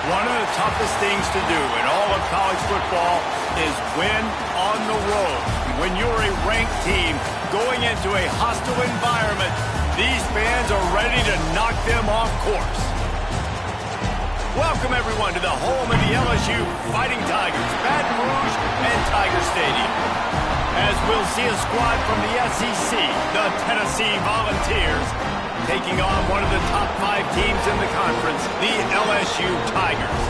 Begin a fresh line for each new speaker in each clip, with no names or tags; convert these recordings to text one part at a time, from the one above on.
One of the toughest things to do in all of college football is win on the road. When you're a ranked team going into a hostile environment, these fans are ready to knock them off course. Welcome, everyone, to the home of the LSU Fighting Tigers, Baton Rouge and Tiger Stadium. As we'll see a squad from the SEC, the Tennessee Volunteers, taking on one of the top 5 teams in the conference, the LSU Tigers.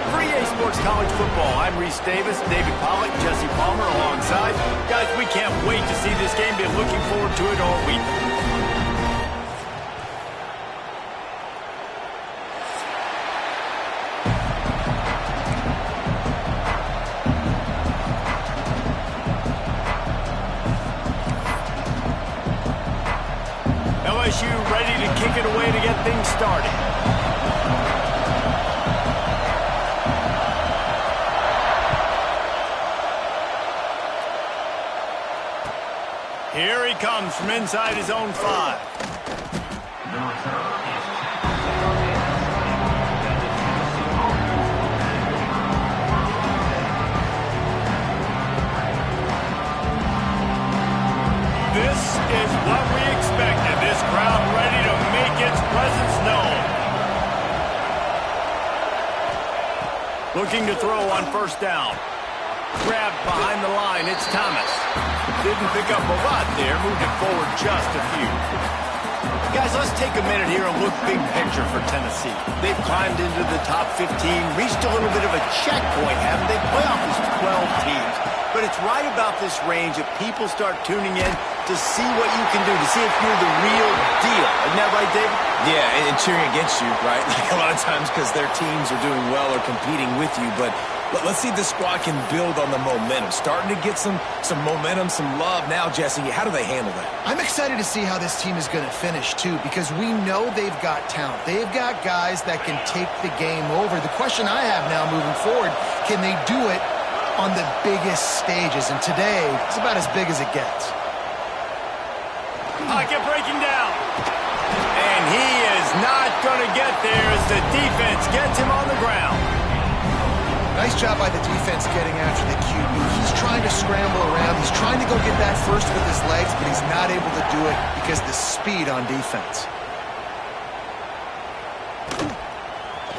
For EA Sports College Football, I'm Reese Davis, David Pollack, Jesse Palmer alongside. Guys, we can't wait to see this game. Been looking forward to it all week. LSU ready to kick it away to get things started. Here he comes from inside his own 5. This is what we expected. This crowd ready to make its presence known. Looking to throw on first down. Grabbed behind the line, it's Thomas. Didn't pick up a lot there, moved it forward just a few. Guys, let's take a minute here and look big picture for Tennessee. They've climbed into the top 15, reached a little bit of a checkpoint, haven't they? Playoff is 12 teams. But it's right about this range that people start tuning in to see what you can do, to see if you're the real deal. Isn't that right, David?
Yeah, and cheering against you, right? Like a lot of times because their teams are doing well or competing with you. But let's see if the squad can build on the momentum. Starting to get some momentum, some love. Now, Jesse, how do they handle that?
I'm excited to see how this team is going to finish, too, because we know they've got talent. They've got guys that can take the game over. The question I have now moving forward, can they do it on the biggest stages? And today, it's about as big as it gets.
Pocket breaking down. And he is not going to get there as the defense gets him on the ground.
Nice job by the defense getting after the QB. He's trying to scramble around. He's trying to go get that first with his legs, but he's not able to do it because of the speed on defense.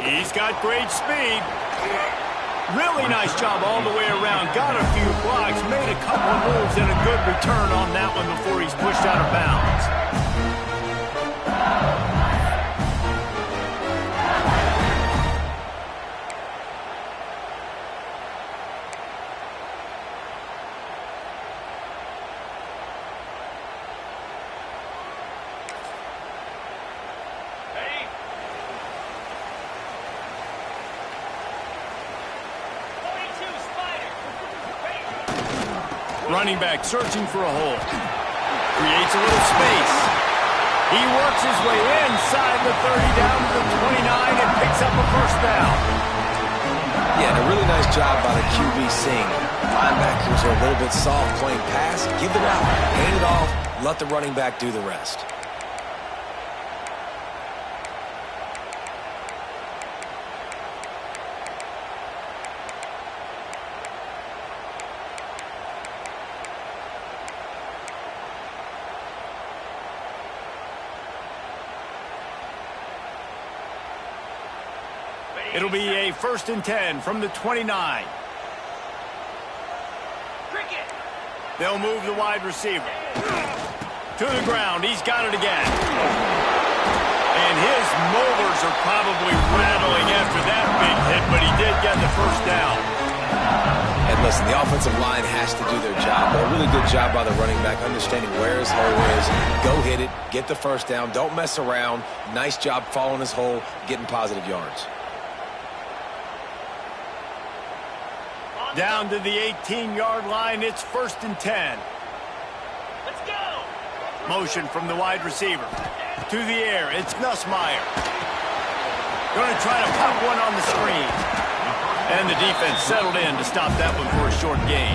He's got great speed. Really nice job all the way around. Got a few blocks, made a couple of moves, and a good return on that one before he's pushed out of bounds. Running back searching for a hole. Creates a little space. He works his way inside the 30 down to the 29 and picks up a first down.
Yeah, and a really nice job by the QB seeing. Linebackers are a little bit soft playing pass. Give the route, hand it off, let the running back do the rest.
It'll be a 1st and 10 from the 29. They'll move the wide receiver. To the ground. He's got it again. And his molars are probably rattling after that big hit, but he did get the first down.
And listen, the offensive line has to do their job, but a really good job by the running back, understanding where his hole is. Go hit it, get the first down, don't mess around. Nice job following his hole, getting positive yards.
Down to the 18-yard line, it's 1st and 10.
Let's go!
Motion from the wide receiver. To the air, it's Nussmeier. Going to try to pop one on the screen. And the defense settled in to stop that one for a short gain.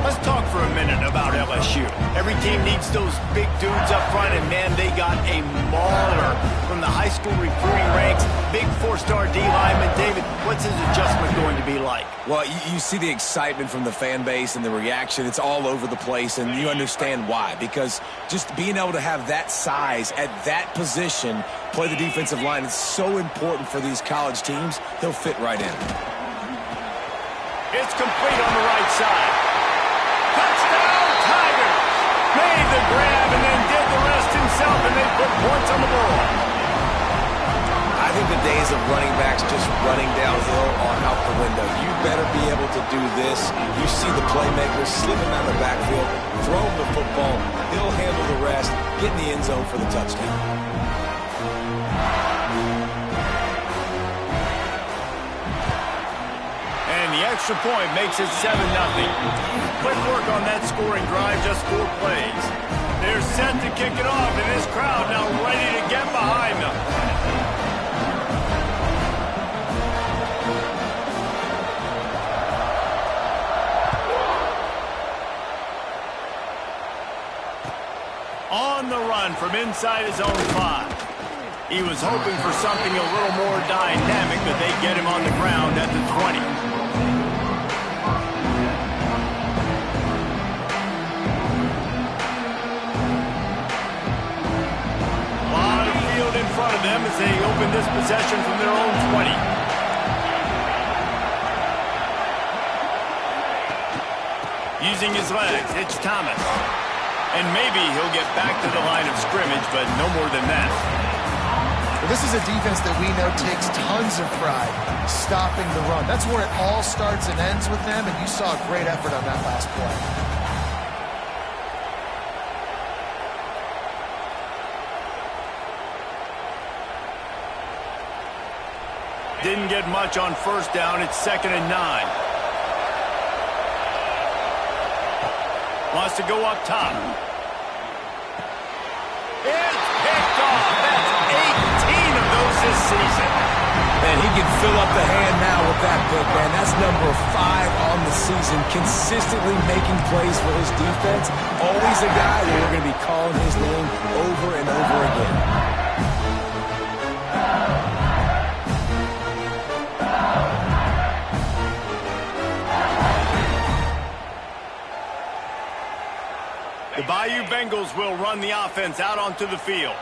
Let's talk for a minute about LSU. Every team needs those big dudes up front, and man, they got a mauler from the high school recruiting ranks. Big four-star D lineman. David, what's his adjustment going to be like?
Well, you see the excitement from the fan base and the reaction. It's all over the place, and you understand why. Because just being able to have that size at that position, play the defensive line, is so important for these college teams. He'll fit right in.
It's complete on the right side. Touchdown, Tigers! Made the grab and then did the rest himself, and they put points on the board.
I think the days of running backs just running downhill are out the window. You better be able to do this. You see the playmakers slipping out of the backfield, throw him the football, he'll handle the rest, get in the end zone for the touchdown.
And the extra point makes it 7-0. Quick work on that scoring drive, just 4 plays. They're set to kick it off, and this crowd now ready to get behind them. On the run from inside his own 5. He was hoping for something a little more dynamic, but they get him on the ground at the 20. A lot of field in front of them as they open this possession from their own 20. Using his legs, it's Thomas. And maybe he'll get back to the line of scrimmage, but no more than that.
Well, this is a defense that we know takes tons of pride stopping the run. That's where it all starts and ends with them, and you saw a great effort on that last play.
Didn't get much on first down. It's 2nd and 9. Wants to go up top. It's picked off. That's 18 of those this season.
Man, he can fill up the hand now with that pick, man. That's number 5 on the season, consistently making plays for his defense. Always a guy that we're going to be calling his name over and over again.
The Bayou Bengals will run the offense out onto the field.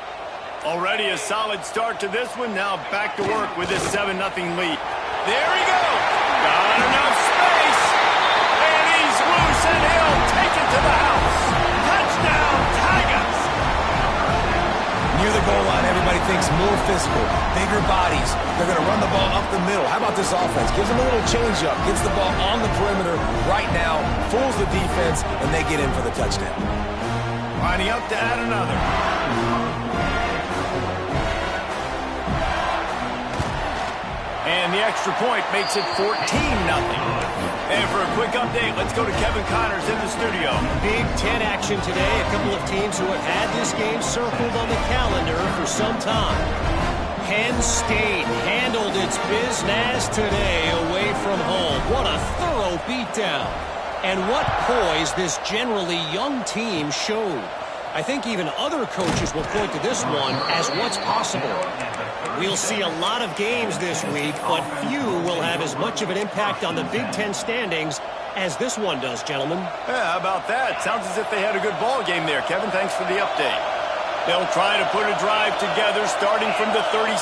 Already a solid start to this one. Now back to work with this 7-0 lead. There he goes. Got enough space. And he's loose, and he'll take it to the house. Touchdown, Tigers.
Near the goal line, everybody thinks more physical, bigger bodies. They're going to run the ball up the middle. How about this offense? Gives them a little change-up, gets the ball on the perimeter right now, fools the defense, and they get in for the touchdown.
Lining up to add another. And the extra point makes it 14-0. And for a quick update, let's go to Kevin Connors in the studio.
Big Ten action today. A couple of teams who have had this game circled on the calendar for some time. Penn State handled its business today away from home. What a thorough beatdown. And what poise this generally young team showed. I think even other coaches will point to this one as what's possible. We'll see a lot of games this week, but few will have as much of an impact on the Big Ten standings as this one does, gentlemen.
Yeah, how about that? Sounds as if they had a good ball game there, Kevin. Thanks for the update. They'll try to put a drive together starting from the 36.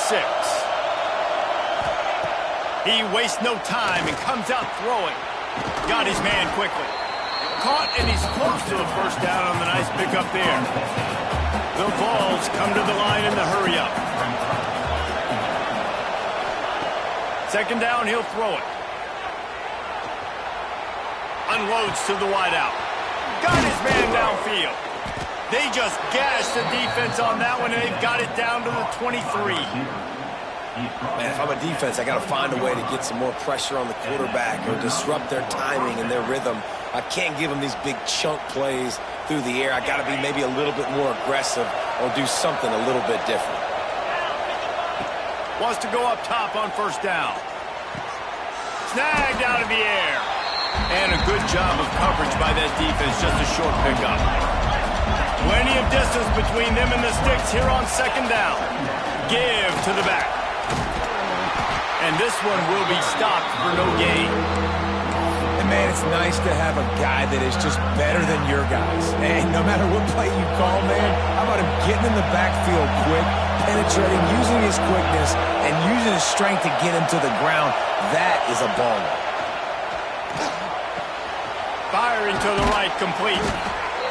He wastes no time and comes out throwing. Got his man quickly. Caught, and he's close to a first down on the nice pickup there. The Vols come to the line in the hurry-up. Second down, he'll throw it. Unloads to the wideout. Got his man downfield. They just gashed the defense on that one, and they've got it down to the 23.
Man, if I'm a defense, I got to find a way to get some more pressure on the quarterback or disrupt their timing and their rhythm. I can't give them these big chunk plays through the air. I got to be maybe a little bit more aggressive or do something a little bit different.
Wants to go up top on first down. Snagged out of the air. And a good job of coverage by that defense, just a short pickup. Plenty of distance between them and the sticks here on second down. Give to the back. And this one will be stopped for no gain.
And, man, it's nice to have a guy that is just better than your guys. And no matter what play you call, man, how about him getting in the backfield quick, penetrating, using his quickness, and using his strength to get him to the ground. That is a baller.
Firing to the right, complete.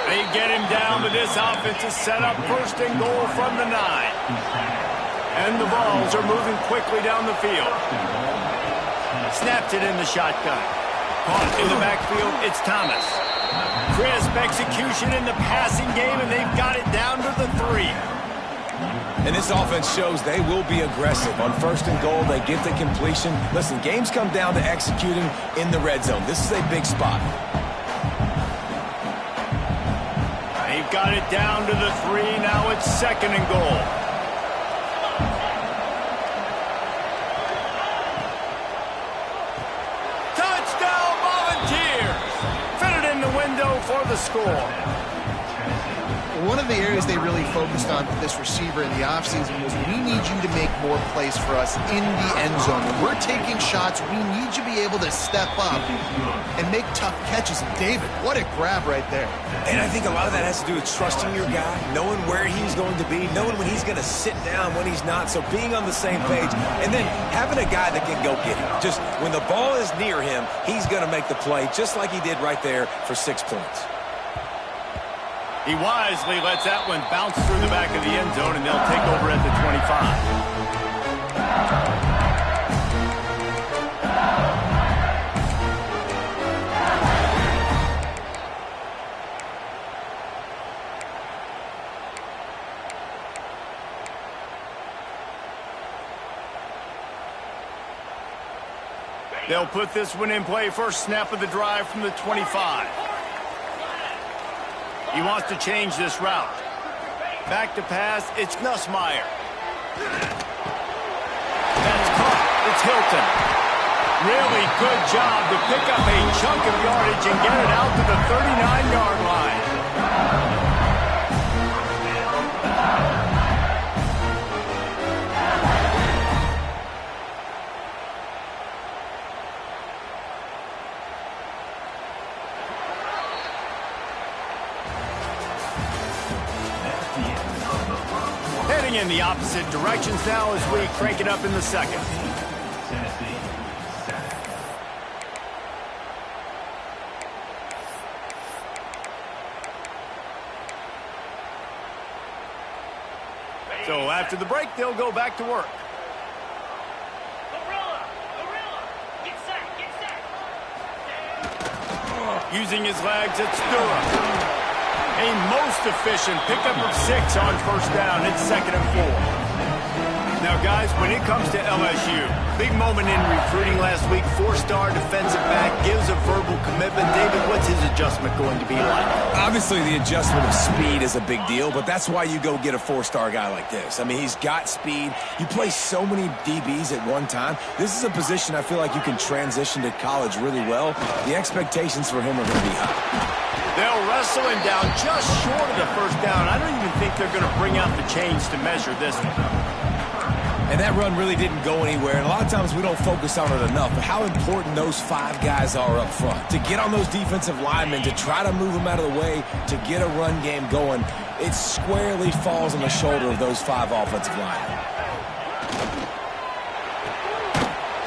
They get him down, but this offense is set up first and goal from the 9. And the balls are moving quickly down the field. Snapped it in the shotgun. Caught in the backfield, it's Thomas. Crisp execution in the passing game, and they've got it down to the 3.
And this offense shows they will be aggressive. On first and goal, they get the completion. Listen, games come down to executing in the red zone. This is a big spot.
They've got it down to the 3. Now it's second and goal. Touchdown, Volunteers! Fit it in the window for the score.
One of the areas they really focused on with this receiver in the offseason was we need you to make more plays for us in the end zone. When we're taking shots, we need you to be able to step up and make tough catches. And David, what a grab right there.
And I think a lot of that has to do with trusting your guy, knowing where he's going to be, knowing when he's going to sit down, when he's not, so being on the same page, and then having a guy that can go get him. Just when the ball is near him, he's going to make the play, just like he did right there for 6 points.
He wisely lets that one bounce through the back of the end zone, and they'll take over at the 25. They'll put this one in play. First snap of the drive from the 25. He wants to change this route. Back to pass, it's Nussmeier. That's caught, it's Hilton. Really good job to pick up a chunk of yardage and get it out to the 39-yard line. Heading in the opposite directions now as we crank it up in the second. So after the break, they'll go back to work.
Get set.
Using his legs, it's Stura. A most efficient pickup of 6 on first down. It's second and 4. Now, guys, when it comes to LSU, big moment in recruiting last week. 4-star defensive back gives a verbal commitment. David, what's his adjustment going to be like?
Obviously, the adjustment of speed is a big deal, but that's why you go get a 4-star guy like this. I mean, he's got speed. You play so many DBs at one time. This is a position I feel like you can transition to college really well. The expectations for him are going to be high.
They'll wrestle him down just short of the first down. I don't even think they're going to bring out the chains to measure this one.
And that run really didn't go anywhere. And a lot of times we don't focus on it enough. But how important those 5 guys are up front. To get on those defensive linemen, to try to move them out of the way, to get a run game going, it squarely falls on the shoulder of those 5 offensive linemen.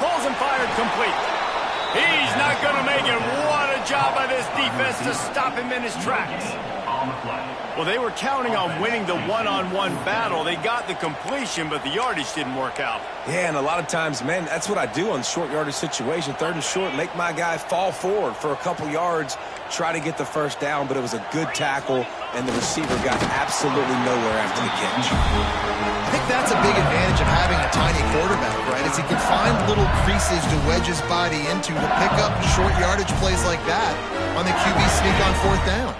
Pulls and fired complete. He's not going to make it. What a job by this defense to stop him in his tracks. Well, they were counting on winning the one-on-one battle. They got the completion, but the yardage didn't work out.
Yeah, and a lot of times, man, that's what I do on short yardage situation. 3rd and short, make my guy fall forward for a couple yards, try to get the first down, but it was a good tackle, and the receiver got absolutely nowhere after the catch.
I think that's a big advantage of having a tiny quarterback, right? Is he can find little creases to wedge his body into to pick up short yardage plays like that on the QB sneak on 4th down.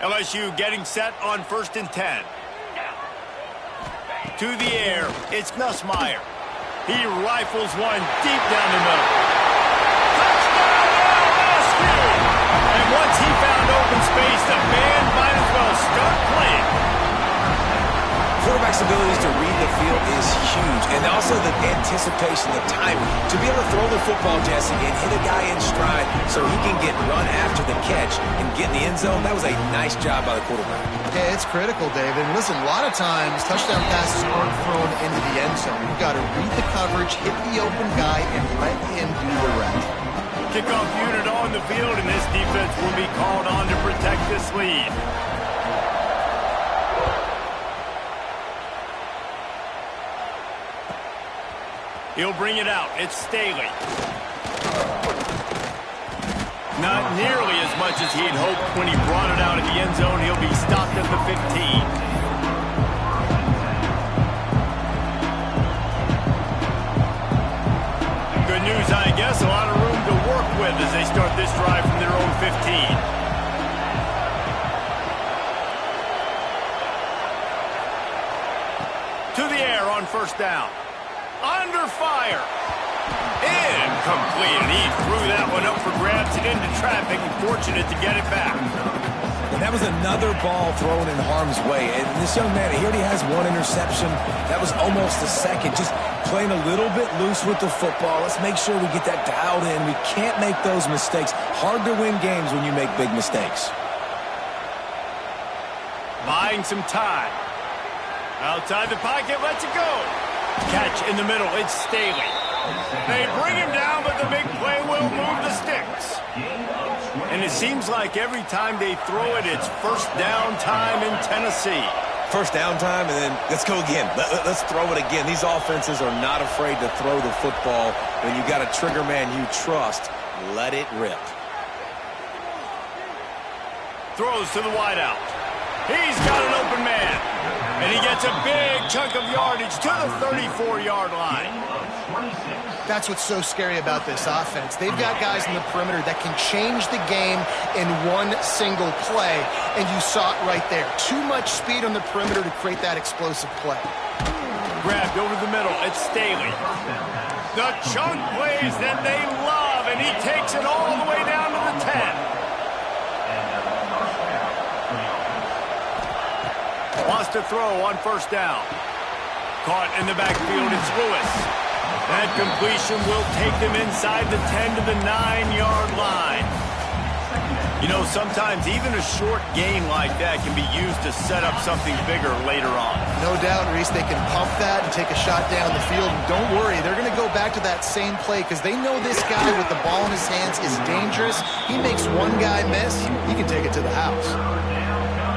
LSU getting set on 1st and 10. To the air, it's Nussmeier. He rifles one deep down the middle. Touchdown, LSU! speed. And once he found open space, the band might as well start playing.
Quarterback's abilities to read the field is huge, and also the anticipation, the timing. To be able to throw the football, Jesse, and hit a guy in stride so he can get run after the catch and get in the end zone, that was a nice job by the quarterback.
Yeah, it's critical, David. And listen, a lot of times touchdown passes aren't thrown into the end zone. You've got to read the coverage, hit the open guy, and let him do the rest.
Kickoff unit on the field, and this defense will be called on to protect this lead. He'll bring it out. It's Staley. Not nearly as much as he'd hoped when he brought it out of the end zone. He'll be stopped at the 15. Good news, I guess. A lot of room to work with as they start this drive from their own 15. To the air on first down. Under fire. Incomplete. And he threw that one up for grabs and into traffic, and fortunate to get it back.
And that was another ball thrown in harm's way. And this young man, he already has one interception. That was almost a second. Just playing a little bit loose with the football. Let's make sure we get that dialed in. We can't make those mistakes. Hard to win games when you make big mistakes.
Buying some time. Outside the pocket, lets it go. Catch in the middle, it's Staley. They bring him down, but the big play will move the sticks. And it seems like every time they throw it, it's first down time in Tennessee.
First down time, and then let's go again. Let's throw it again. These offenses are not afraid to throw the football. When you got a trigger man you trust, let it rip.
Throws to the wideout. He's got an open man. And he gets a big chunk of yardage to the 34-yard line.
That's what's so scary about this offense. They've got guys in the perimeter that can change the game in one single play, and you saw it right there. Too much speed on the perimeter to create that explosive play.
Grabbed over the middle. It's Staley. The chunk plays that they love, and he takes it all the way down to the 10. Wants to throw on first down. Caught in the backfield, it's Lewis. That completion will take them inside the 10 to the 9-yard line. You know, sometimes even a short gain like that can be used to set up something bigger later on.
No doubt, Reese, they can pump that and take a shot down the field. And don't worry, they're going to go back to that same play because they know this guy with the ball in his hands is dangerous. He makes one guy miss, he can take it to the house.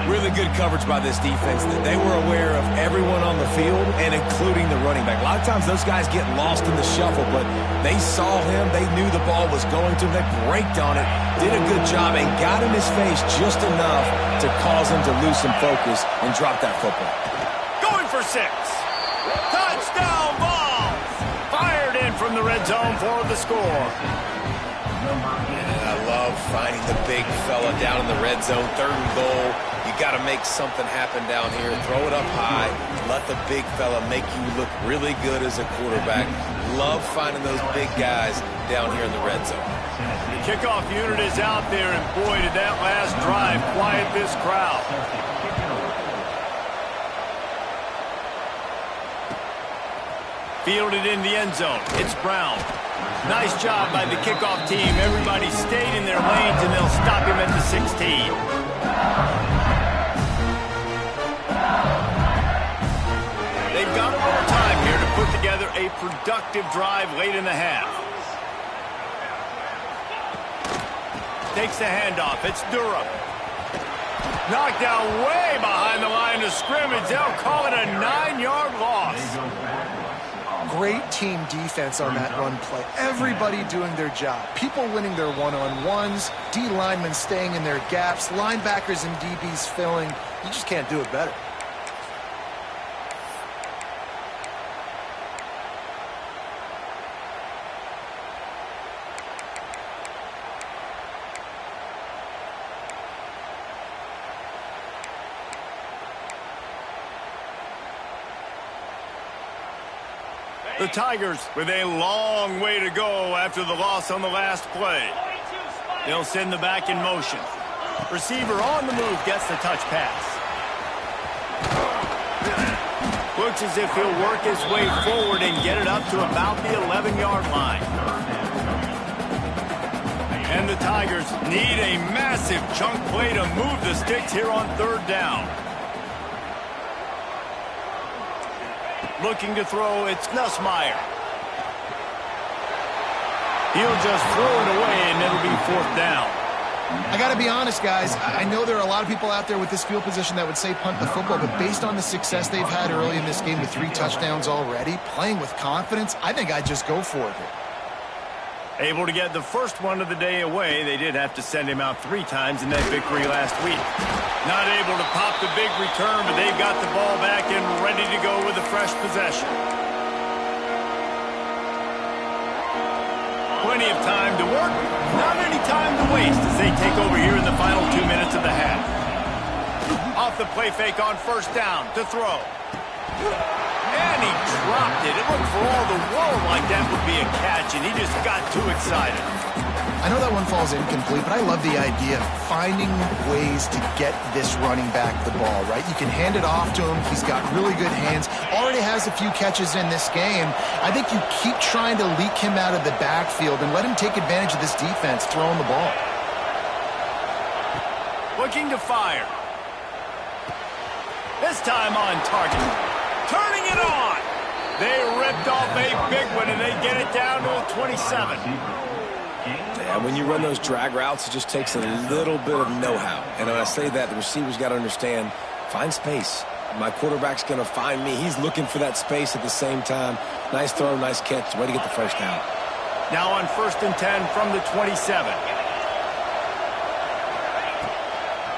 Really good coverage by this defense. They were aware of everyone on the field, and including the running back. A lot of times those guys get lost in the shuffle, but they saw him. They knew the ball was going to him. They braked on it, did a good job, and got in his face just enough to cause him to lose some focus and drop that football.
Going for 6. Touchdown ball. Fired in from the red zone for the score.
I love finding the big fella down in the red zone, 3rd and goal. You got to make something happen down here. Throw it up high. Let the big fella make you look really good as a quarterback. Love finding those big guys down here in the red zone.
The kickoff unit is out there, and boy, did that last drive quiet this crowd. Fielded in the end zone. It's Brown. Nice job by the kickoff team. Everybody stayed in their lanes, and they'll stop him at the 16. They've got a little time here to put together a productive drive late in the half. Takes the handoff. It's Durham. Knocked down way behind the line of scrimmage. They'll call it a 9-yard loss.
Great team defense on that run play. Everybody doing their job. People winning their one-on-ones, D linemen staying in their gaps, linebackers and DBs filling. You just can't do it better.
The Tigers with a long way to go after the loss on the last play.
22 spy
They'll send the back in motion. Receiver on the move gets the touch pass. Looks as if he'll work his way forward and get it up to about the 11-yard line. And the Tigers need a massive chunk play to move the sticks here on third down. Looking to throw, it's Nussmeier. He'll just throw it away, and it'll be fourth down.
I got to be honest, guys. I know there are a lot of people out there with this field position that would say punt the football, but based on the success they've had early in this game with 3 touchdowns already, playing with confidence, I think I'd just go for it.
Able to get the first one of the day away. They did have to send him out 3 times in that victory last week. Not able to pop the big return, but they've got the ball back and ready to go with a fresh possession. Plenty of time to work, not any time to waste as they take over here in the final 2 minutes of the half. Off the play fake on first down to throw. And he dropped it. It looked for all the world like that would be a catch, and he just got too excited.
I know that one falls incomplete, but I love the idea of finding ways to get this running back the ball, right? You can hand it off to him. He's got really good hands. Already has a few catches in this game. I think you keep trying to leak him out of the backfield and let him take advantage of this defense throwing the ball.
Looking to fire. This time on target. Turning it on. They ripped off a big one, and they get it down to a 27.
Yeah, when you run those drag routes, it just takes a little bit of know-how. And when I say that, the receiver's got to understand, find space. My quarterback's going to find me. He's looking for that space at the same time. Nice throw, nice catch. Way to get the first down.
Now on 1st and 10 from the 27.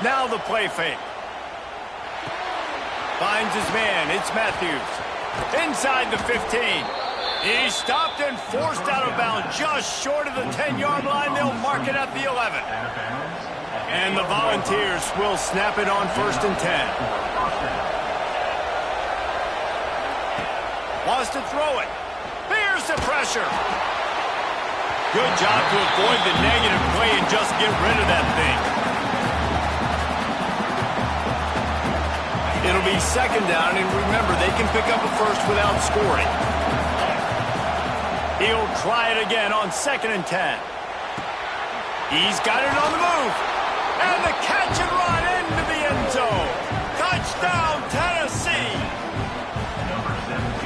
Now the play fake. Finds his man. It's Matthews. Inside the 15. He's stopped and forced out of bounds just short of the 10-yard line. They'll mark it at the 11. And the Volunteers will snap it on 1st and 10. Wants to throw it. Here's the pressure. Good job to avoid the negative play and just get rid of that thing. It'll be 2nd down, and remember, they can pick up a first without scoring. He'll try it again on 2nd and 10. He's got it on the move. And the catch and run into the end zone. Touchdown, Tennessee.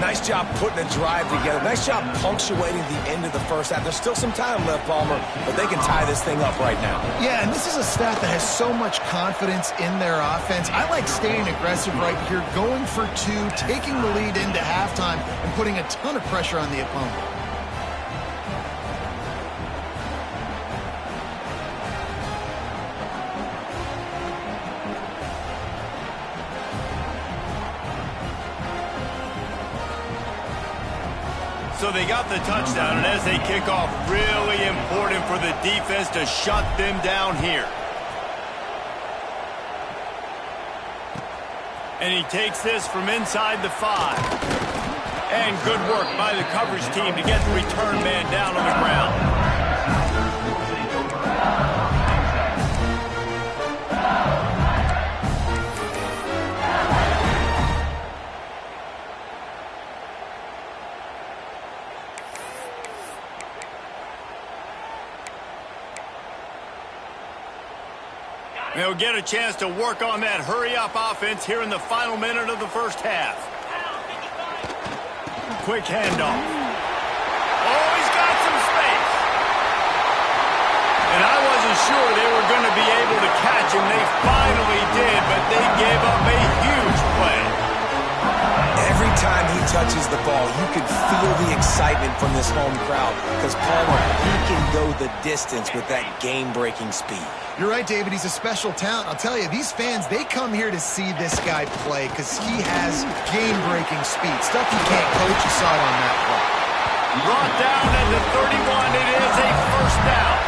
Nice job putting a drive together. Nice job punctuating the end of the first half. There's still some time left, Palmer, but they can tie this thing up right now.
Yeah, and this is a staff that has so much confidence in their offense. I like staying aggressive right here, going for 2, taking the lead into halftime, and putting a ton of pressure on the opponent.
So they got the touchdown, and as they kick off, really important for the defense to shut them down here. And he takes this from inside the 5. And good work by the coverage team to get the return man down on the ground. They'll get a chance to work on that hurry-up offense here in the final minute of the first half. Quick handoff. Oh, he's got some space. And I wasn't sure they were going to be able to catch him. They finally did, but they gave up a huge play.
Every time he touches the ball, you can feel the excitement from this home crowd because Palmer, he can go the distance with that game-breaking speed.
You're right, David. He's a special talent. I'll tell you, these fans, they come here to see this guy play because he has game-breaking speed. Stuff you can't coach. You saw it on that play.
Brought down at the 31. It is a first down.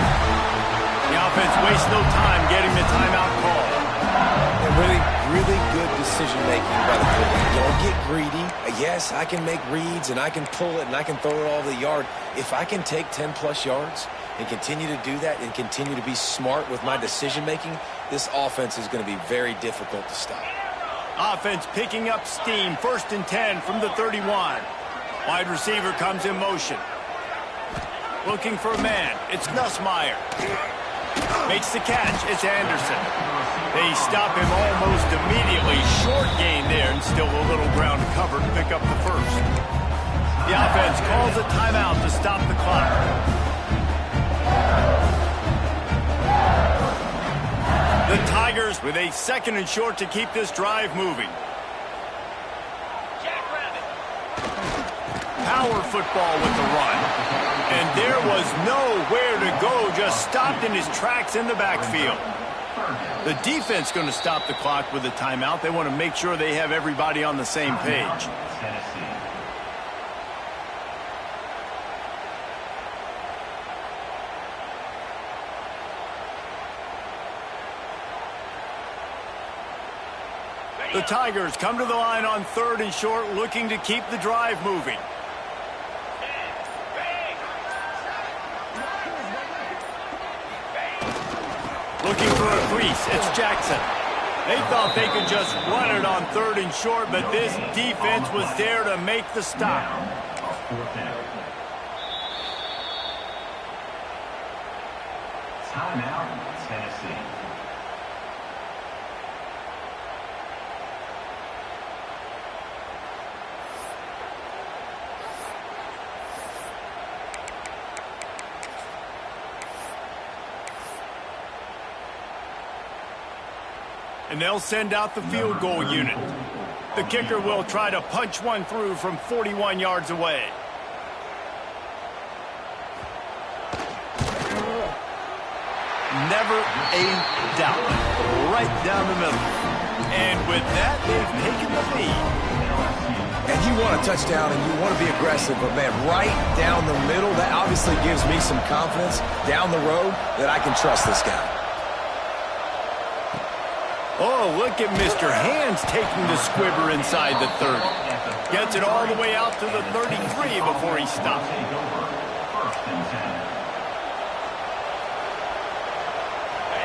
The offense wastes no time getting the timeout call.
And really good decision-making by the quarterback. You don't get greedy. Yes, I can make reads, and I can pull it, and I can throw it all the yard. If I can take 10-plus yards and continue to do that and continue to be smart with my decision-making, this offense is going to be very difficult to stop.
Offense picking up steam. 1st and 10 from the 31. Wide receiver comes in motion. Looking for a man. It's Nussmeier. Makes the catch. It's Anderson. They stop him almost immediately. Short gain there, and still a little ground covered to pick up the first. The offense calls a timeout to stop the clock. The Tigers with a 2nd and short to keep this drive moving. Power football with the run. And there was nowhere to go, just stopped in his tracks in the backfield. The defense going to stop the clock with a timeout. They want to make sure they have everybody on the same page. The Tigers come to the line on 3rd and short, looking to keep the drive moving. Looking for a crease. It's Jackson. They thought they could just run it on 3rd and short, but this defense was there to make the stop.
Timeout, Tennessee.
And they'll send out the field goal unit. The kicker will try to punch one through from 41 yards away. Never a doubt. Right down the middle. And with that, they've taken the lead.
And you want a touchdown and you want to be aggressive, but, man, right down the middle, that obviously gives me some confidence down the road that I can trust this guy.
Oh, look at Mr. Hands taking the squibber inside the 30. Gets it all the way out to the 33 before he stops.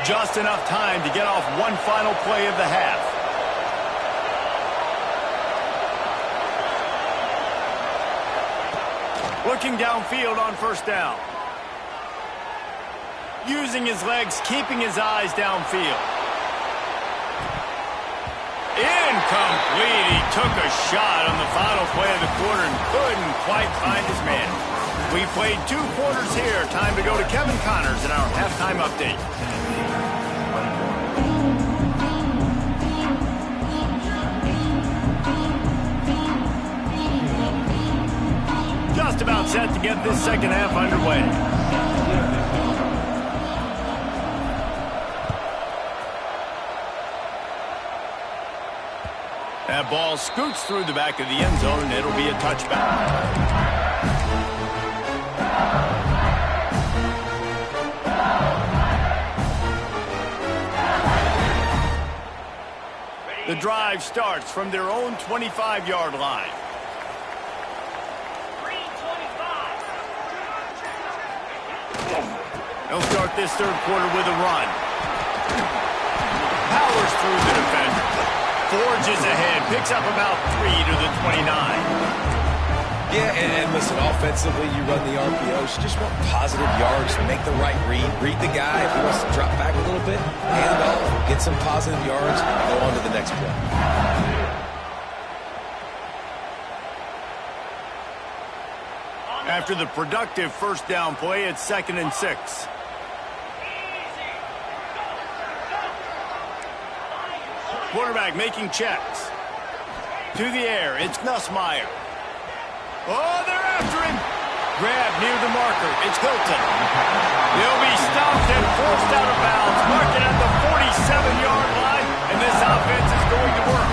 Just enough time to get off one final play of the half. Looking downfield on 1st down. Using his legs, keeping his eyes downfield. Incomplete. He took a shot on the final play of the quarter and couldn't quite find his man. We played 2 quarters here. Time to go to Kevin Connors in our halftime update. Just about set to get this 2nd half underway. That ball scoots through the back of the end zone, and it'll be a touchback. The drive starts from their own 25-yard line. They'll start this 3rd quarter with a run. Powers through the defender. Forges ahead, picks up about 3 to the 29.
Yeah, and listen, offensively, you run the RPOs. You just want positive yards, make the right read the guy. If he wants to drop back a little bit, hand off, get some positive yards, go on to the next play.
After the productive 1st down play, it's 2nd and 6. Quarterback making checks. To the air, it's Nussmeier. Oh, they're after him. Grab near the marker, it's Hilton. He'll be stopped and forced out of bounds. Marking at the 47-yard line, and this offense is going to work.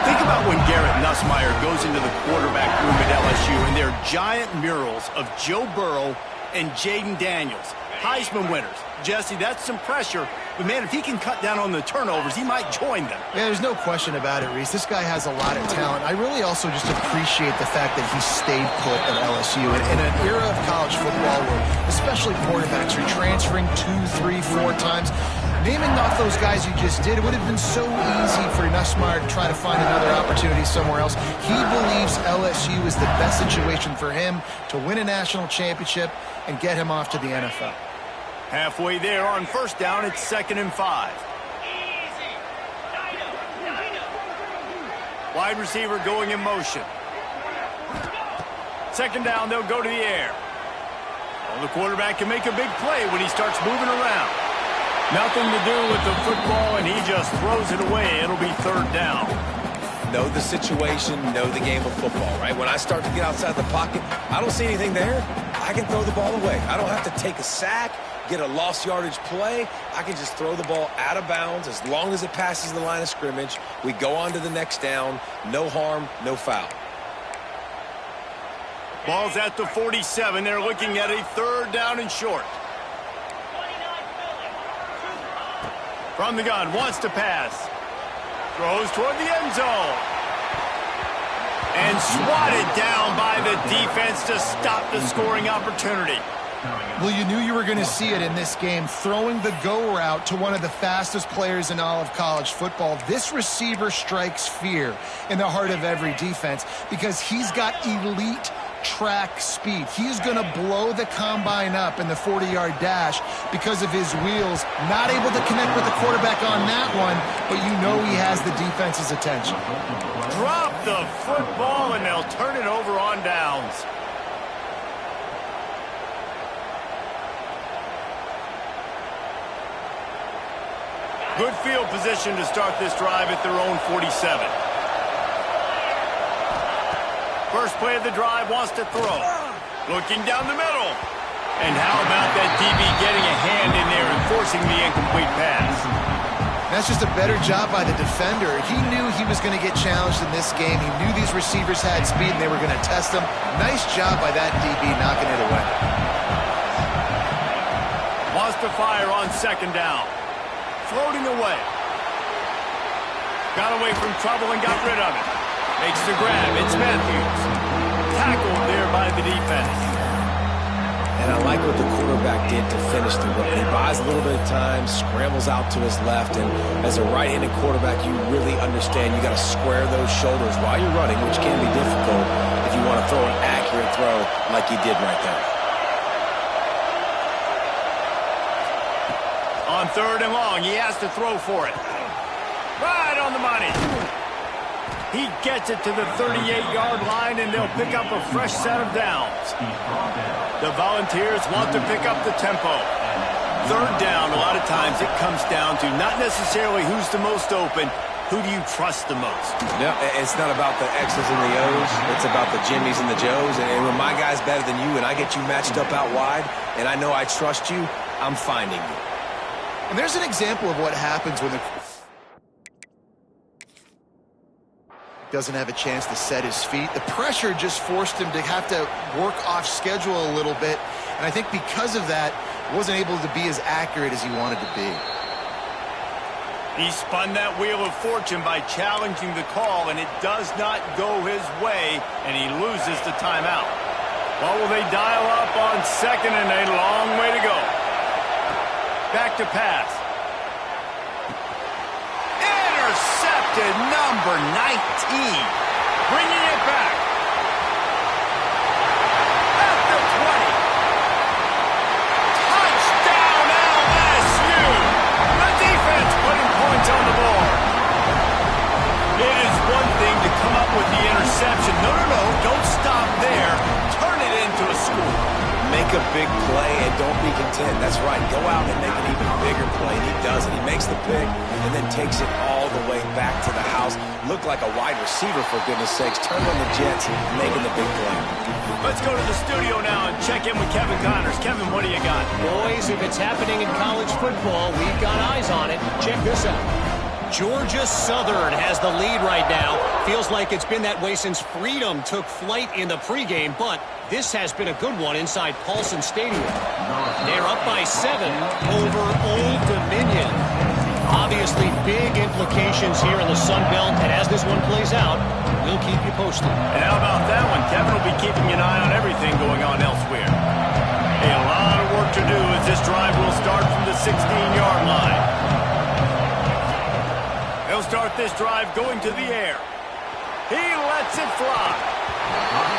Think about when Garrett Nussmeier goes into the quarterback room at LSU, and there are giant murals of Joe Burrow and Jaden Daniels. Heisman winners. Jesse, that's some pressure, But, man, if he can cut down on the turnovers, he might join them.
Yeah, there's no question about it, Reese. This guy has a lot of talent. I really also just appreciate the fact that he stayed put at LSU. In an era of college football where especially quarterbacks are transferring 2, 3, 4 times, naming off those guys you just did, it would have been so easy for Nussmeier to try to find another opportunity somewhere else. He believes LSU is the best situation for him to win a national championship and get him off to the NFL.
Halfway there on first down, it's 2nd and 5.
Easy. Dino.
Wide receiver going in motion. 2nd down, they'll go to the air. Well, the quarterback can make a big play when he starts moving around. Nothing to do with the football, and he just throws it away. It'll be 3rd down.
Know the situation, know the game of football, right? When I start to get outside the pocket, I don't see anything there. I can throw the ball away. I don't have to take a sack, get a lost yardage play. I can just throw the ball out of bounds as long as it passes the line of scrimmage. We go on to the next down. No harm, no foul.
Ball's at the 47. They're looking at a 3rd down and short.
29 Philly.
From the gun, wants to pass. Throws toward the end zone. And swatted down by the defense to stop the scoring opportunity.
Well, you knew you were going to see it in this game, throwing the go route to one of the fastest players in all of college football. This receiver strikes fear in the heart of every defense because he's got elite track speed. He's going to blow the combine up in the 40-yard dash because of his wheels. Not able to connect with the quarterback on that one, but you know he has the defense's attention.
Drop the football, and they'll turn it over on downs. Good field position to start this drive at their own 47. First play of the drive, wants to throw. Looking down the middle. And how about that DB getting a hand in there and forcing the incomplete pass?
That's just a better job by the defender. He knew he was going to get challenged in this game. He knew these receivers had speed and they were going to test him. Nice job by that DB knocking it away.
Wants to fire on 2nd down. Floating away. Got away from trouble and got rid of it. Makes the grab. It's Matthews. Tackled there by the defense.
And I like what the quarterback did to finish the run. He buys a little bit of time, scrambles out to his left, and as a right-handed quarterback, you really understand you got to square those shoulders while you're running, which can be difficult if you want to throw an accurate throw like he did right there.
On 3rd and long, he has to throw for it. Right on the money. He gets it to the 38-yard line, and they'll pick up a fresh set of downs. The Volunteers want to pick up the tempo. 3rd down, a lot of times it comes down to not necessarily who's the most open, who do you trust the most?
Yeah, it's not about the X's and the O's. It's about the Jimmys and the Joes. And when my guy's better than you and I get you matched up out wide, and I know I trust you, I'm finding you.
And there's an example of what happens when the doesn't have a chance to set his feet. The pressure just forced him to have to work off schedule a little bit. And I think because of that, wasn't able to be as accurate as he wanted to be.
He spun that wheel of fortune by challenging the call, and it does not go his way, and he loses the timeout. Well, will they dial up on 2nd and a long way to go? Back to pass. Intercepted, number 19. Bringing it back. At the 20. Touchdown, LSU. The defense putting points on the board. It is one thing to come up with the interception. No, don't stop there. Turn it into a score.
Make a big play and don't be content. That's right. Go out and make an even bigger play. And he does it. He makes the pick and then takes it all the way back to the house. Looked like a wide receiver, for goodness sakes. Turned on the Jets, making the big play.
Let's go to the studio now and check in with Kevin Connors. Kevin, what do you got?
Boys, if it's happening in college football, we've got eyes on it. Check this out. Georgia Southern has the lead right now, feels like it's been that way since freedom took flight in the pregame, but this has been a good one inside Paulson Stadium. They're up by 7 over Old Dominion. Obviously, big implications here in the Sun Belt, and as this one plays out, we'll keep you posted.
And how about that one? Kevin will be keeping an eye on everything going on elsewhere. A lot of work to do as this drive will start from the 16-yard line. He'll start this drive going to the air. He lets it fly.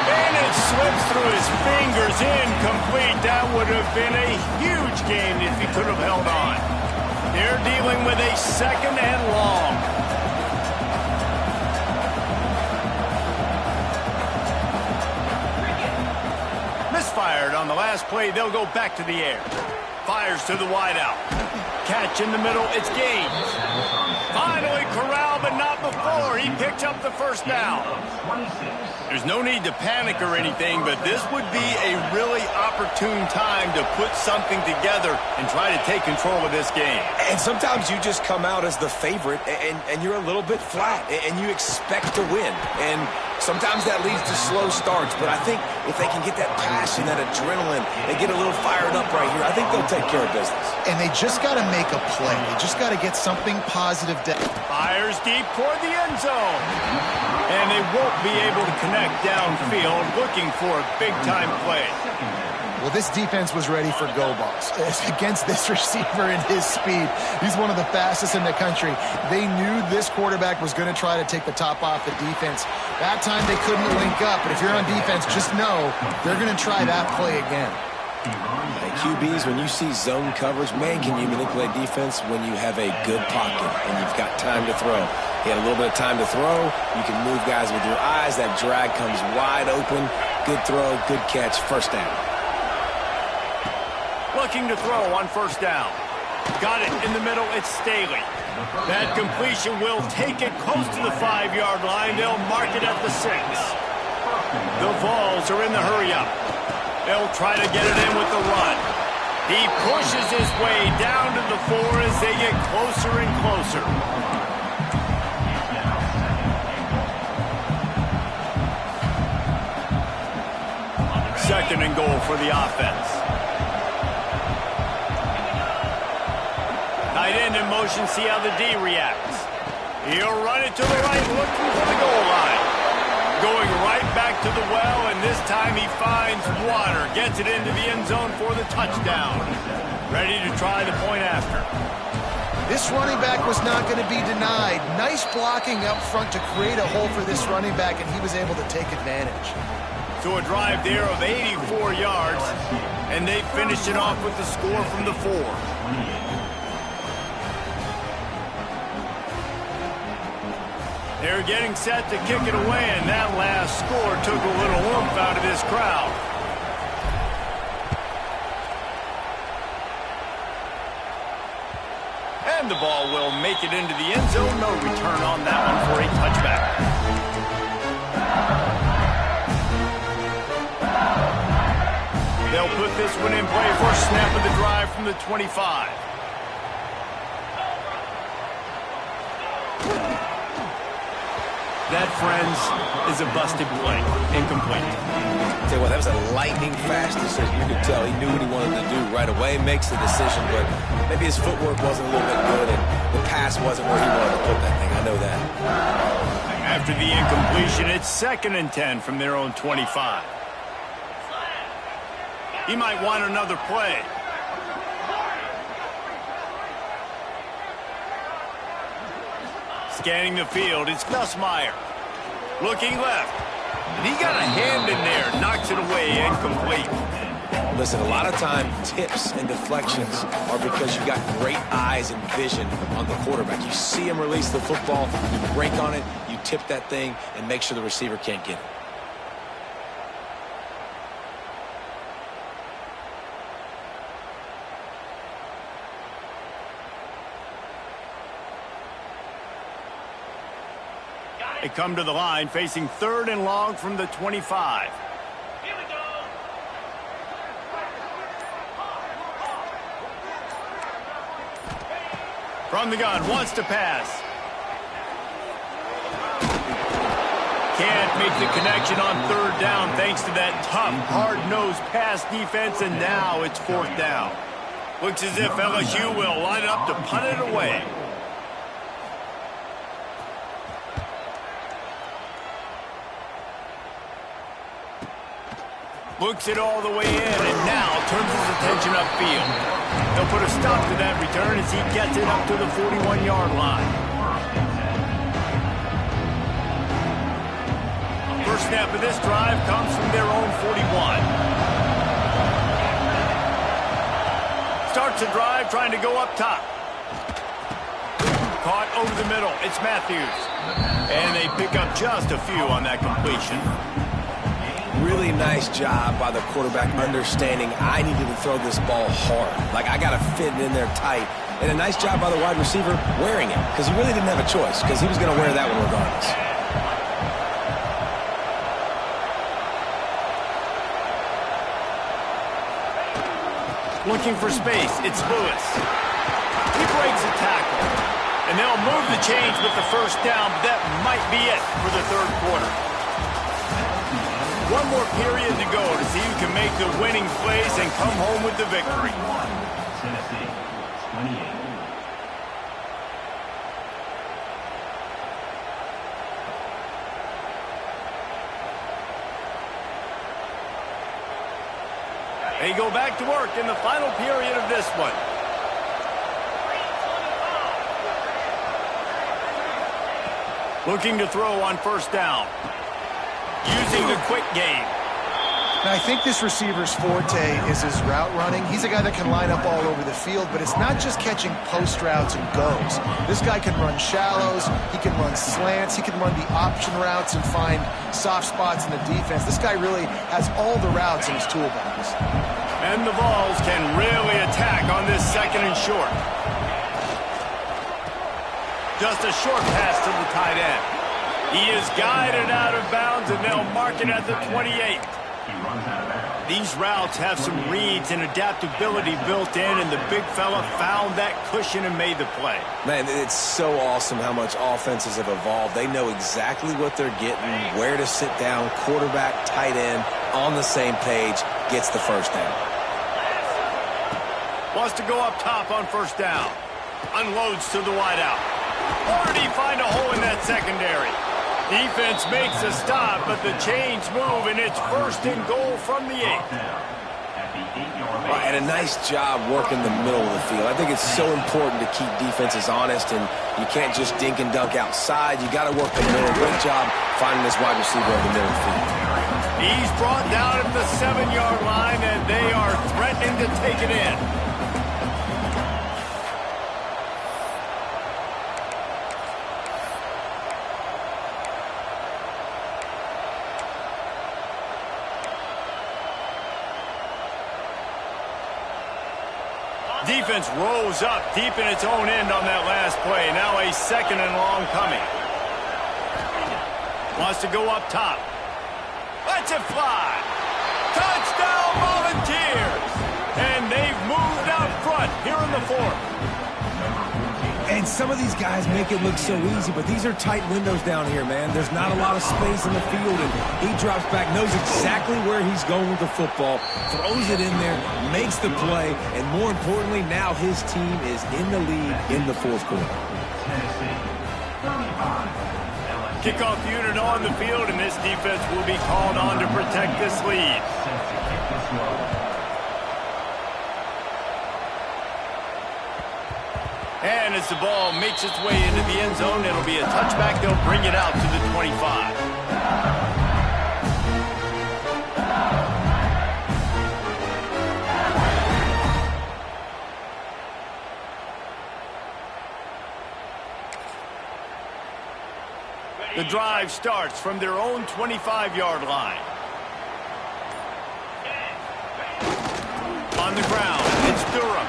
And it slips through his fingers, incomplete. That would have been a huge gain if he could have held on. They're dealing with a 2nd and long. Misfired on the last play. They'll go back to the air. Fires to the wideout. Catch in the middle. It's Gaines. Finally corralled, but not before. He picked up the first down. There's no need to panic or anything, but this would be a really opportune time to put something together and try to take control of this game.
And sometimes you just come out as the favorite, and you're a little bit flat, and you expect to win. And sometimes that leads to slow starts, but I think if they can get that passion, that adrenaline, they get a little fired up right here, I think they'll take care of business.
And they just got to make a play. They just got to get something positive down.
Fires deep toward the end zone. And they won't be able to connect downfield, looking for a big-time play.
Well, this defense was ready for go balls against this receiver and his speed. He's one of the fastest in the country. They knew this quarterback was going to try to take the top off the defense. That time they couldn't link up, but if you're on defense, just know they're going to try that play again.
Hey, QBs, when you see zone coverage, man, can you manipulate defense when you have a good pocket and you've got time to throw. He had a little bit of time to throw. You can move guys with your eyes. That drag comes wide open. Good throw, good catch, first down.
Looking to throw on first down. Got it in the middle. It's Staley. That completion will take it close to the 5-yard line. They'll mark it at the 6. The Vols are in the hurry-up. They'll try to get it in with the run. He pushes his way down to the 4 as they get closer and closer. Second and goal for the offense. Tight end in motion, see how the D reacts. He'll run it to the right, looking for the goal line. Going right back to the well, and this time he finds water. Gets it into the end zone for the touchdown. Ready to try the point after.
This running back was not going to be denied. Nice blocking up front to create a hole for this running back, and he was able to take advantage.
So a drive there of 84 yards, and they finish it off with the score from the 4. They're getting set to kick it away, and that last score took a little oomph out of this crowd. And the ball will make it into the end zone. No return on that one for a touchback. They'll put this one in play for a snap of the drive from the 25. That, friends, is a busted play. Incomplete.
Tell you what, that was a lightning-fast decision. You could tell he knew what he wanted to do right away, makes the decision, but maybe his footwork wasn't a little bit good, and the pass wasn't where he wanted to put that thing. I know that.
After the incompletion, it's 2nd and 10 from their own 25. He might want another play. Scanning the field, it's Nussmeier. Looking left. And he got a hand in there, knocks it away, incomplete.
Listen, a lot of time, tips and deflections are because you got great eyes and vision on the quarterback. You see him release the football, you break on it, you tip that thing, and make sure the receiver can't get it.
They come to the line facing 3rd and long from the 25.
Here we go.
From the gun, wants to pass. can't make the connection on third down thanks to that tough, hard-nosed pass defense, and now it's fourth down. Looks as if LSU will line up to punt it away. Looks it all the way in, and now turns his attention upfield. He'll put a stop to that return as he gets it up to the 41-yard line. First snap of this drive comes from their own 41. Starts the drive trying to go up top. Caught over the middle. It's Matthews. And they pick up just a few on that completion.
Really nice job by the quarterback understanding I needed to throw this ball hard. Like, I got to fit it in there tight. And a nice job by the wide receiver wearing it, because he really didn't have a choice, because he was going to wear that one regardless.
Looking for space. It's Lewis. He breaks a tackle. And they'll move the chains with the first down, but that might be it for the third quarter. One more period to go to see who can make the winning plays and come home with the victory.
Tennessee, 28.
They go back to work in the final period of this one. Looking to throw on first down. Using the quick game.
And I think this receiver's forte is his route running. He's a guy that can line up all over the field, but it's not just catching post routes and goes. This guy can run shallows, he can run slants, he can run the option routes and find soft spots in the defense. This guy really has all the routes in his toolbox.
And the Vols can really attack on this second and short. Just a short pass to the tight end. He is guided out of bounds, and they'll mark it at the 28. These routes have some reads and adaptability built in, and the big fella found that cushion and made the play.
Man, it's so awesome how much offenses have evolved. They know exactly what they're getting, where to sit down, quarterback, tight end, on the same page, gets the first down.
Wants to go up top on first down. Unloads to the wideout. Or did he find a hole in that secondary? Defense makes a stop, but the chains move, and it's first and goal from the 8.
And a nice job working the middle of the field. I think it's so important to keep defenses honest, and you can't just dink and dunk outside. You got to work the middle. Great job finding this wide receiver over the middle of the field.
He's brought down at the 7-yard line, and they are threatening to take it in. Defense rose up deep in its own end on that last play. Now a second and long coming. Wants to go up top. Lets it fly. Touchdown Volunteers. And they've moved out front here in the fourth.
And some of these guys make it look so easy, but these are tight windows down here, man. There's not a lot of space in the field, and he drops back, knows exactly where he's going with the football, throws it in there, makes the play, and more importantly, now his team is in the lead in the fourth quarter.
Kickoff unit on the field, and this defense will be called on to protect this lead. And as the ball makes its way into the end zone, it'll be a touchback. They'll bring it out to the 25. The drive starts from their own 25-yard line. On the ground, it's Durham.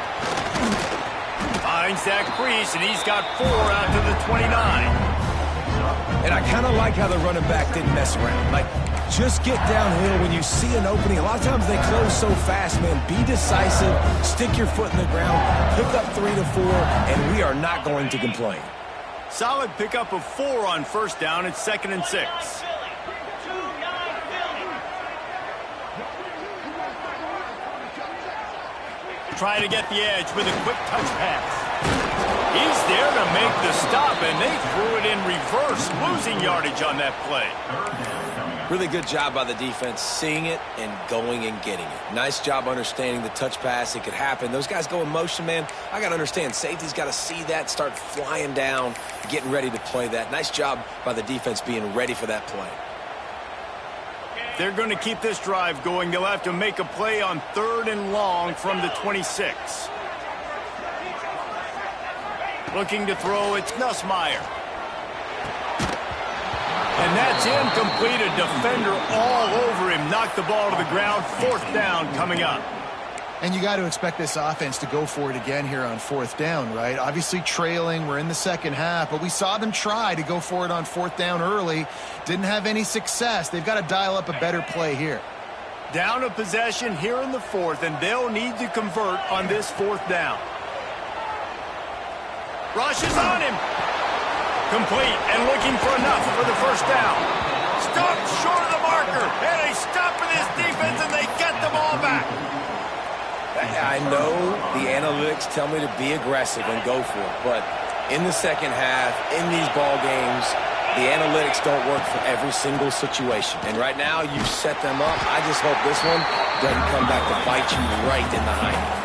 Finds that crease, and he's got 4 out to the 29.
And I kind of like how the running back didn't mess around. Like, just get downhill when you see an opening. A lot of times they close so fast, man. Be decisive, stick your foot in the ground, pick up 3 to 4, and we are not going to complain.
Solid pickup of 4 on first down. It's 2nd and 6. try to get the edge with a quick touch pass. He's there to make the stop, and they threw it in reverse, losing yardage on that play.
Really good job by the defense, seeing it and going and getting it. Nice job understanding the touch pass. It could happen. Those guys go in motion, man. I got to understand, safety's got to see that, start flying down, getting ready to play that. Nice job by the defense being ready for that play.
They're going to keep this drive going. They'll have to make a play on 3rd and long from the 26. Looking to throw, it's Nussmeier. And that's incomplete. A defender all over him. Knocked the ball to the ground. 4th down coming up.
And you got to expect this offense to go for it again here on 4th down, right? Obviously trailing. We're in the second half, but we saw them try to go for it on 4th down early. Didn't have any success. They've got to dial up a better play here.
Down a possession here in the 4th, and they'll need to convert on this 4th down. Rush is on him. Complete and looking for enough for the 1st down. Stopped short of the marker. And they stop with this defense, and they get the ball back.
I know the analytics tell me to be aggressive and go for it, but in the second half, in these ball games, the analytics don't work for every single situation. And right now, you've set them up. I just hope this one doesn't come back to bite you right in the hind.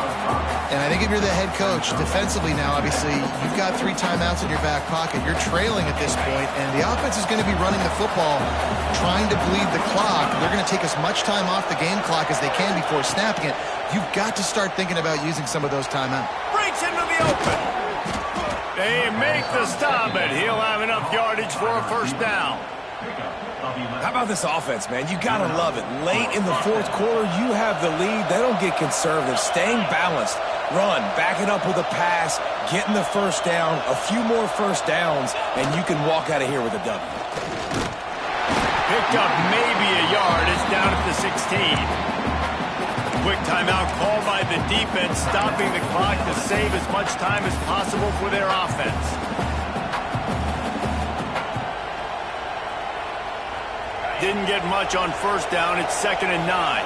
And I think if you're the head coach, defensively now, obviously, you've got 3 timeouts in your back pocket. You're trailing at this point, and the offense is going to be running the football, trying to bleed the clock. They're going to take as much time off the game clock as they can before snapping it. You've got to start thinking about using some of those timeouts.
Breaks into the open. They make the stop, and he'll have enough yardage for a 1st down.
How about this offense, man? You got to love it. Late in the 4th quarter, you have the lead. They don't get conservative. Staying balanced. Run, back it up with a pass, getting the 1st down, a few more 1st downs, and you can walk out of here with a W.
Picked up maybe a yard. It's down at the 16. Quick timeout called by the defense, stopping the clock to save as much time as possible for their offense. Didn't get much on 1st down. It's 2nd and 9.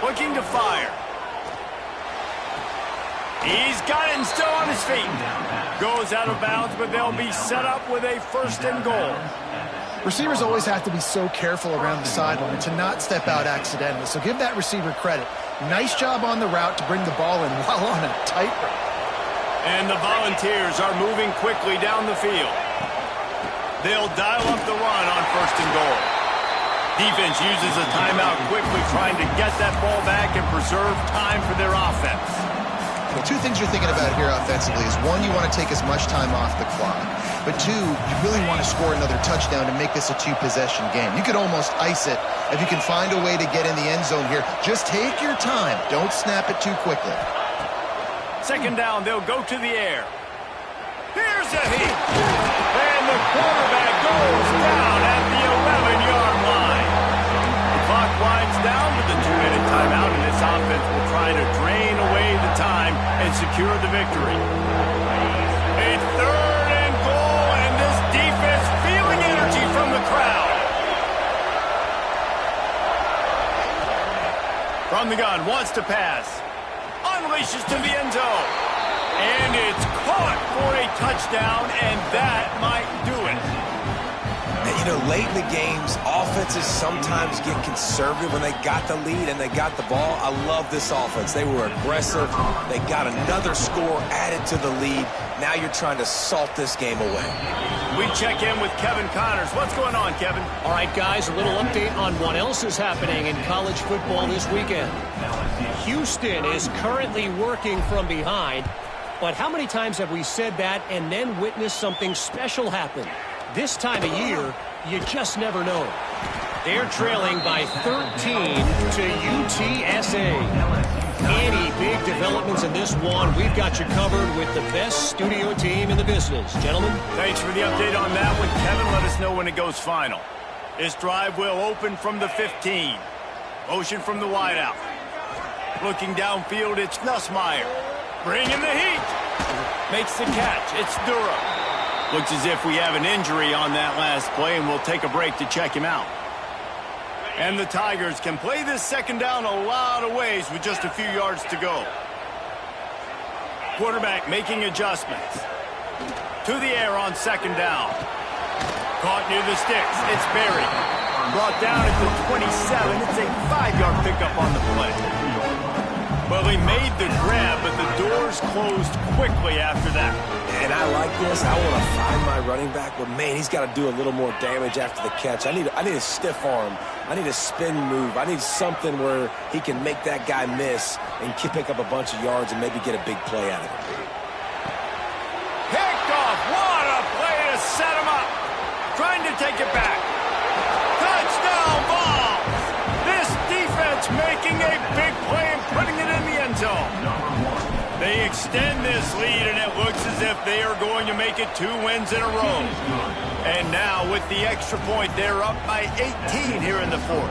Looking to fire. He's got it and still on his feet. Goes out of bounds, but they'll be set up with a 1st and goal.
Receivers always have to be so careful around the sideline to not step out accidentally. So give that receiver credit. Nice job on the route to bring the ball in while on a tightrope.
And the Volunteers are moving quickly down the field. They'll dial up the run on 1st and goal. Defense uses a timeout quickly, trying to get that ball back and preserve time for their offense.
Well, 2 things you're thinking about here offensively is, 1, you want to take as much time off the clock. But 2, you really want to score another touchdown to make this a 2-possession game. You could almost ice it if you can find a way to get in the end zone here. Just take your time. Don't snap it too quickly.
2nd down, they'll go to the air. Here's a heat. And the quarterback goes down at the 11-yard line. The clock winds down with the 2-minute timeout, and this offense will try to drain away the time and secure the victory. A 3rd and goal, and this defense feeling energy from the crowd. From the gun, wants to pass. Unleashes to the end zone. And it's caught for a touchdown, and that might do it.
And, you know, late in the games, offenses sometimes get conservative when they got the lead and they got the ball. I love this offense. They were aggressive. They got another score added to the lead. Now you're trying to salt this game away.
We check in with Kevin Connors. What's going on, Kevin?
All right, guys, a little update on what else is happening in college football this weekend. Houston is currently working from behind, but how many times have we said that and then witnessed something special happen? This time of year, you just never know. They're trailing by 13 to UTSA. Any big developments in this one, we've got you covered with the best studio team in the business. Gentlemen?
Thanks for the update on that one, Kevin. Let us know when it goes final. This drive will open from the 15. Motion from the wideout. Looking downfield, it's Nussmeier. Bringing the heat. Makes the catch. It's Durham. Looks as if we have an injury on that last play, and we'll take a break to check him out. And the Tigers can play this second down a lot of ways with just a few yards to go. Quarterback making adjustments. To the air on second down. Caught near the sticks. It's buried. Brought down at the 27. It's a 5-yard pickup on the play. Well, he made the grab, but the doors closed quickly after that.
And I like this. I want to find my running back, but, man, he's got to do a little more damage after the catch. I need a stiff arm. I need a spin move. I need something where he can make that guy miss and pick up a bunch of yards and maybe get a big play out of it.
Picked off. What a play to set him up. Trying to take it back. Touchdown ball. This defense making a big play and putting it in the end zone. They extend this lead, and it looks as if they are going to make it 2 wins in a row. And now, with the extra point, they're up by 18 here in the fourth.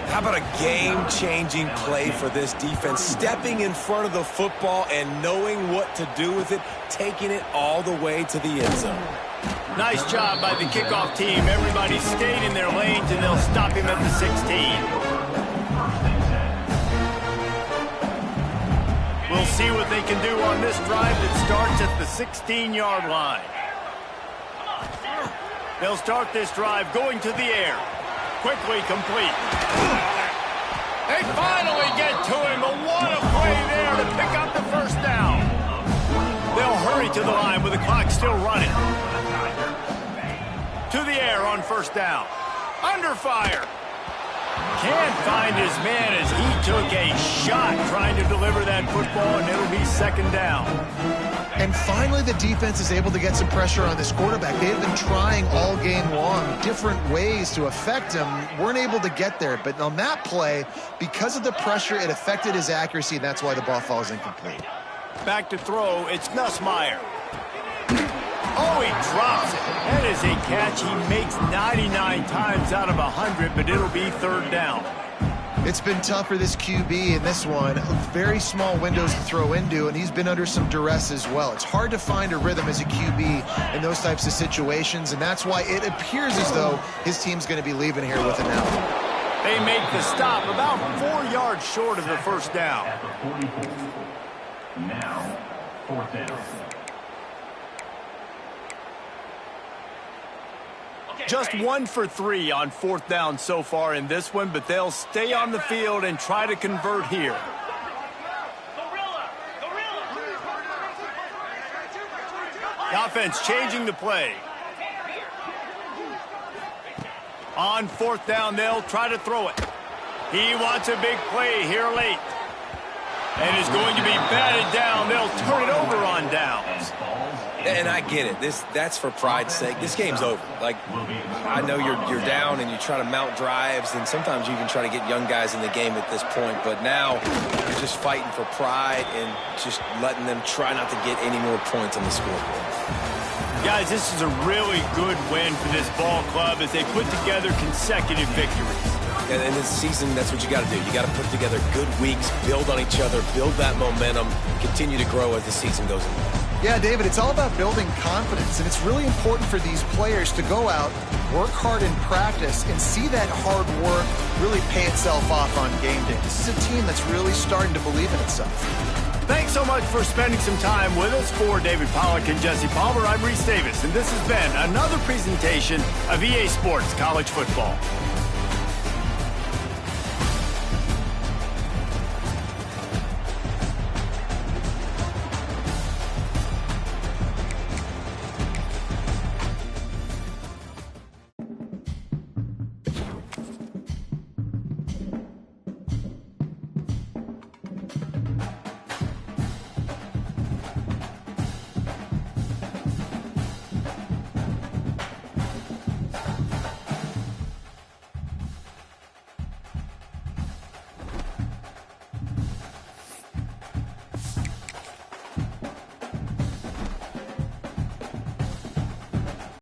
How about a game-changing play for this defense? Stepping in front of the football and knowing what to do with it, taking it all the way to the end zone.
Nice job by the kickoff team. Everybody stayed in their lanes, and they'll stop him at the 16. We'll see what they can do on this drive that starts at the 16-yard line. They'll start this drive going to the air. Quickly complete. They finally get to him, but what a play there to pick up the first down. They'll hurry to the line with the clock still running. To the air on first down. Under fire. Can't find his man as he took a shot trying to deliver that football, and it'll be second down.
And finally, the defense is able to get some pressure on this quarterback. They have been trying all game long, different ways to affect him. Weren't able to get there. But on that play, because of the pressure, it affected his accuracy, and that's why the ball falls incomplete.
Back to throw, it's Nussmeier. Oh, he drops it. That is a catch he makes 99 times out of 100, but it'll be third down.
It's been tough for this QB in this one. Very small windows to throw into, and he's been under some duress as well. It's hard to find a rhythm as a QB in those types of situations, and that's why it appears as though his team's going to be leaving here with an out.
They make the stop about 4 yards short of the first down.
Now, fourth down.
Just 1 for 3 on fourth down so far in this one, but they'll stay on the field and try to convert here. The offense changing the play. On fourth down, they'll try to throw it. He wants a big play here late. And is going to be batted down. They'll turn it over on downs.
And I get it. That's for pride's sake. This game's over. Like, I know you're down and you try to mount drives, and sometimes you even try to get young guys in the game at this point. But now you're just fighting for pride and just letting them try not to get any more points on the scoreboard.
Guys, this is a really good win for this ball club as they put together consecutive victories.
And in this season, that's what you got to do. You got to put together good weeks, build on each other, build that momentum, continue to grow as the season goes on.
Yeah, David, it's all about building confidence, and it's really important for these players to go out, work hard in practice, and see that hard work really pay itself off on game day. This is a team that's really starting to believe in itself.
Thanks so much for spending some time with us. For David Pollack and Jesse Palmer, I'm Reese Davis, and this has been another presentation of EA Sports College Football.